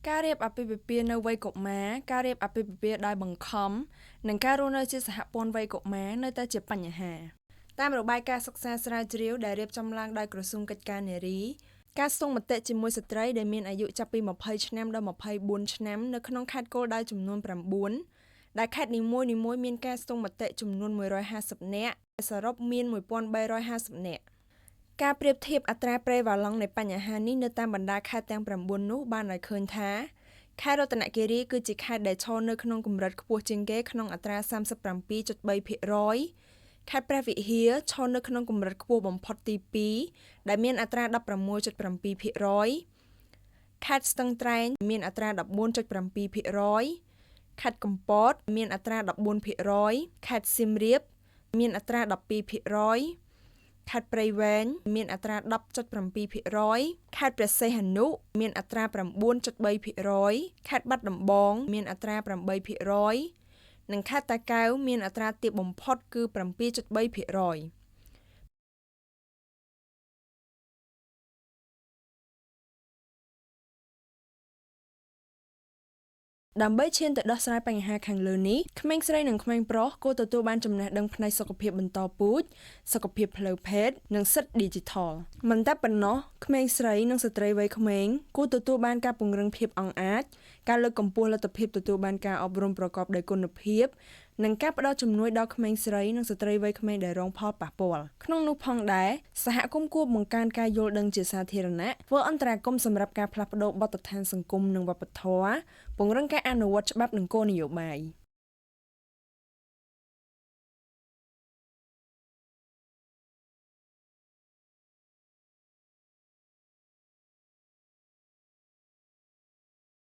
ការរៀបអាពាហ៍ពិពាហ៍នៅវ័យកុមារការរៀបអាពាហ៍ពិពាហ៍ដោយបង្ខំនិងការរស់នៅជាសហព័ន្ធវ័យកុមារនៅតែជាបញ្ហាតាមរបាយការណ៍សិក្សាស្រាវជ្រាវដែលរៀបចំឡើងដោយក្រសួងកិច្ចការនារីការស្ទង់មតិជាមួយស្ត្រីដែលមានអាយុចាប់ពី20ឆ្នាំដល់24ឆ្នាំនៅក្នុងខេត្តគោលដៅចំនួន9ដែលខេត្តនីមួយៗមានការស្ទង់មតិចំនួន150នាក់សរុបមាន1350នាក់ការប្រៀបធៀបអត្រាប្រេវ៉ាឡង់នៃបញ្ហានេះនៅតាមបណ្ដាខេត្តទាំង9នោះបានឲ្យឃើញថាខេត្តរតនគិរីគឺជាខេត្តដែលឈរនៅក្នុងកម្រិតខ្ពស់ជាងគេក្នុងអត្រា 37.3%ខេត្តព្រះវិហារឈរនៅក្នុងកម្រិតខ្ពស់បំផុតទី2ដែលមានអត្រា 16.7%ខេត្តស្ទឹងត្រែងមានអត្រា 14.7%ខេត្តកំពតមានអត្រា 14%ខេត្តសៀមរាបមានអត្រា 12%ខេត្តព្រៃវែងមានអត្រា 10.7%ខេត្តព្រះសីហនុមានអត្រា 9.3%ខេត្តបាត់ដំបងមានអត្រា 8%និងខេត្តតាកែវមានអត្រាទាបបំផុតគឺ 7.3%ដើម្បីឈានទៅដោះស្រាយបញ្ហាខាងលើនេះក្មេងស្រីនិងក្មេងប្រុសគួរទទួលបានចំណេះដឹងផ្នែកសុខភាពបន្តពូជសុខភាពផ្លូវភេទនិងសិទ្ធិឌីជីថលមិនតែប៉ុណ្ណោះក្មេងស្រីនិងស្ត្រីវ័យក្មេងគួរទទួលបានការពង្រឹងភាពអង់អាចការលើកកម្ពស់លទ្ធភាពទទួលបានការអប់រំប្រកបដោយគុណភាពនិងការផ្ដល់ជំនួយដល់ក្មេងស្រីនិងស្ត្រីវ័យក្មេងដែលរងផលប៉ះពាល់ក្នុងនោះផងដែរសហគមន៍គួរបង្កើនការយល់ដឹងជាសាធារណៈធ្វើអន្តរាគមន៍សម្រាប់ការផ្លាស់ប្ដូរបទដ្ឋានសង្គមនិងវប្បធម៌ពង្រឹងការអនុវត្តច្បាប់និងគោលនយោបាយ